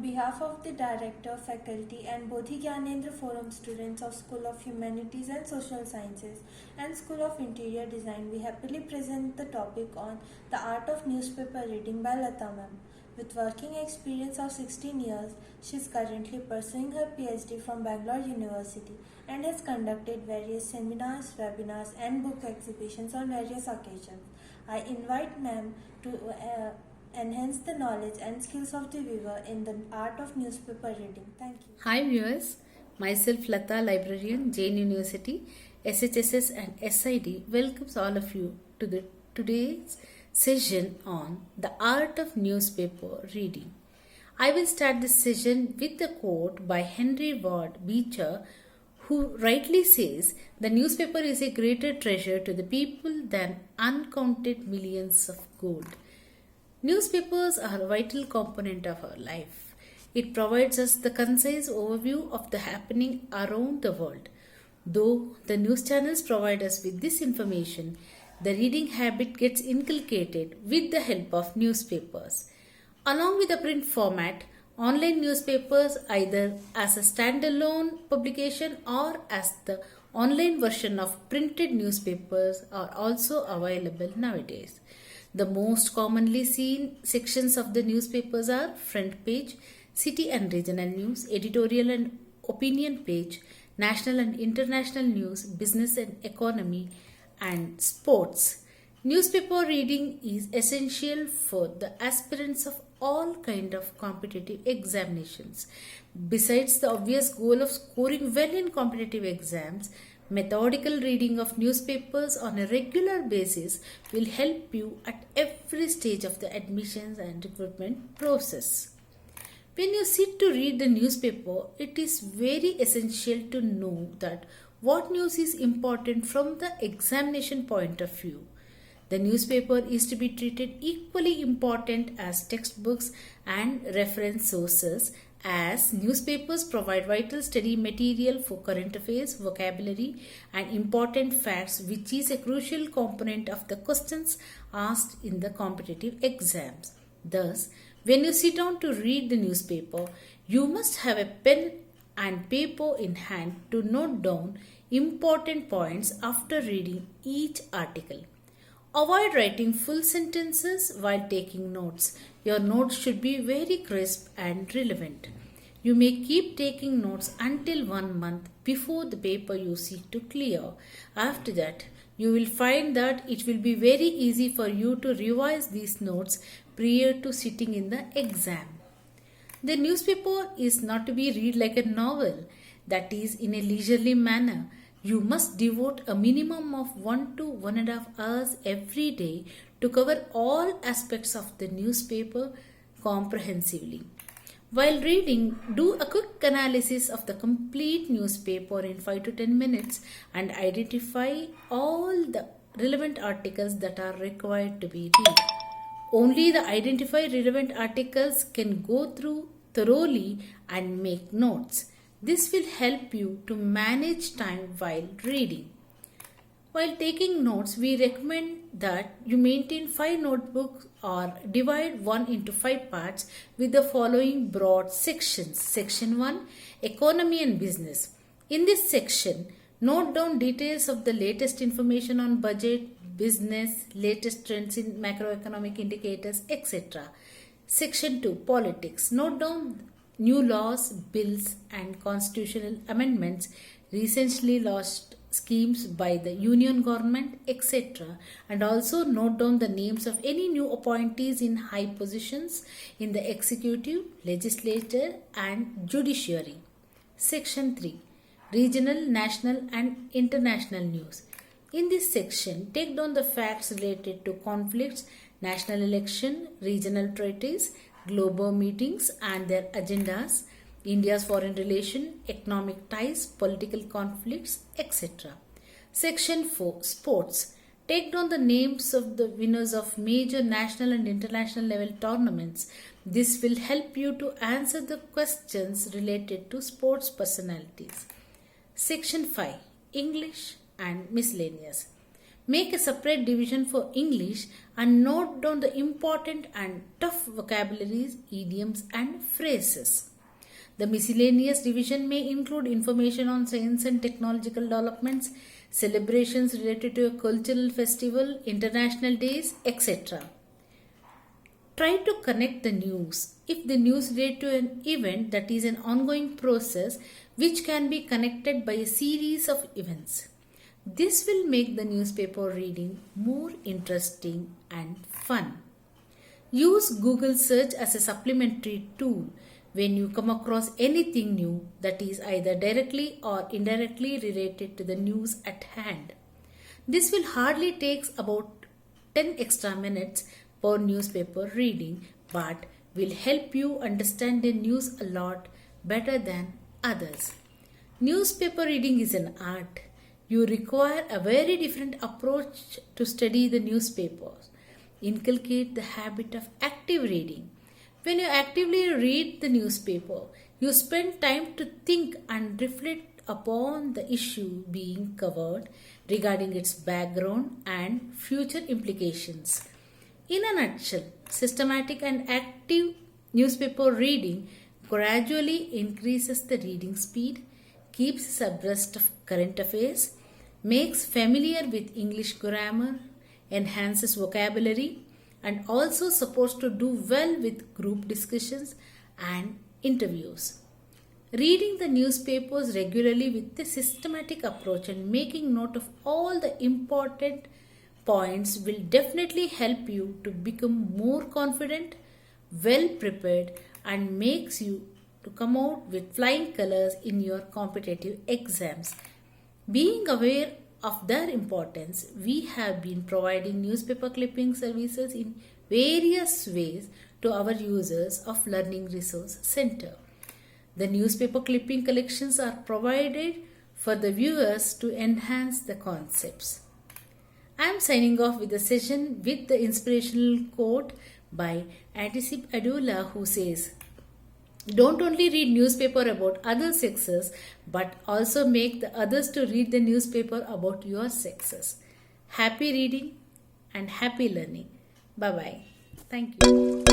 behalf of the Director, Faculty and Bodhi Gyanendra Forum students of School of Humanities and Social Sciences and School of Interior Design, we happily present the topic on the art of newspaper reading by Lata ma'am. With working experience of 16 years, she is currently pursuing her PhD from Bangalore University and has conducted various seminars, webinars and book exhibitions on various occasions. I invite ma'am to enhance the knowledge and skills of the viewer in the art of newspaper reading. Thank you. Hi viewers, myself Lata, librarian, Jain University, SHSS and SID welcomes all of you to today's session on the art of newspaper reading. I will start this session with a quote by Henry Ward Beecher, who rightly says, "The newspaper is a greater treasure to the people than uncounted millions of gold." Newspapers are a vital component of our life. It provides us the concise overview of the happening around the world. Though the news channels provide us with this information, the reading habit gets inculcated with the help of newspapers. Along with the print format, online newspapers, either as a standalone publication or as the online version of printed newspapers, are also available nowadays. The most commonly seen sections of the newspapers are front page, city and regional news, editorial and opinion page, national and international news, business and economy, and sports. Newspaper reading is essential for the aspirants of all kind of competitive examinations. Besides the obvious goal of scoring well in competitive exams, methodical reading of newspapers on a regular basis will help you at every stage of the admissions and recruitment process. When you sit to read the newspaper, it is very essential to know that what news is important from the examination point of view. The newspaper is to be treated equally important as textbooks and reference sources, as newspapers provide vital study material for current affairs, vocabulary and important facts, which is a crucial component of the questions asked in the competitive exams. Thus, when you sit down to read the newspaper, you must have a pen and paper in hand to note down important points after reading each article. Avoid writing full sentences while taking notes. Your notes should be very crisp and relevant. You may keep taking notes until 1 month before the paper you seek to clear. After that, you will find that it will be very easy for you to revise these notes prior to sitting in the exam. The newspaper is not to be read like a novel, that is in a leisurely manner. You must devote a minimum of 1 to 1.5 hours every day to cover all aspects of the newspaper comprehensively. While reading, do a quick analysis of the complete newspaper in 5 to 10 minutes and identify all the relevant articles that are required to be read. Only the identified relevant articles can go through thoroughly and make notes. This will help you to manage time while reading. While taking notes, we recommend that you maintain 5 notebooks or divide one into 5 parts with the following broad sections. Section 1, Economy and Business. In this section, note down details of the latest information on budget, business, latest trends in macroeconomic indicators, etc. Section 2, Politics. Note down new laws, bills and constitutional amendments, recently launched schemes by the union government, etc. And also note down the names of any new appointees in high positions in the executive, legislature and judiciary. Section 3, Regional, National and International News. In this section, take down the facts related to conflicts, national election, regional treaties, global meetings and their agendas, India's foreign relation, economic ties, political conflicts, etc. Section 4, Sports. Take down the names of the winners of major national and international level tournaments. This will help you to answer the questions related to sports personalities. Section 5, English and Miscellaneous. Make a separate division for English and note down the important and tough vocabularies, idioms, and phrases. The miscellaneous division may include information on science and technological developments, celebrations related to a cultural festival, international days, etc. Try to connect the news. If the news relates to an event, that is an ongoing process which can be connected by a series of events. This will make the newspaper reading more interesting and fun. Use Google search as a supplementary tool when you come across anything new that is either directly or indirectly related to the news at hand. This will hardly take about 10 extra minutes per newspaper reading, but will help you understand the news a lot better than others. Newspaper reading is an art. You require a very different approach to study the newspapers. Inculcate the habit of active reading. When you actively read the newspaper, you spend time to think and reflect upon the issue being covered regarding its background and future implications. In a nutshell, systematic and active newspaper reading gradually increases the reading speed, keeps us abreast of current affairs, makes familiar with English grammar, enhances vocabulary, and also supposed to do well with group discussions and interviews. Reading the newspapers regularly with a systematic approach and making note of all the important points will definitely help you to become more confident, well prepared, and makes you to come out with flying colors in your competitive exams. Being aware of their importance, we have been providing newspaper clipping services in various ways to our users of Learning Resource Center. The newspaper clipping collections are provided for the viewers to enhance the concepts. I am signing off with the session with the inspirational quote by Antisip Adula, who says, "Don't only read newspaper about other sexes, but also make the others to read the newspaper about your sexes." Happy reading and happy learning. Bye bye. Thank you.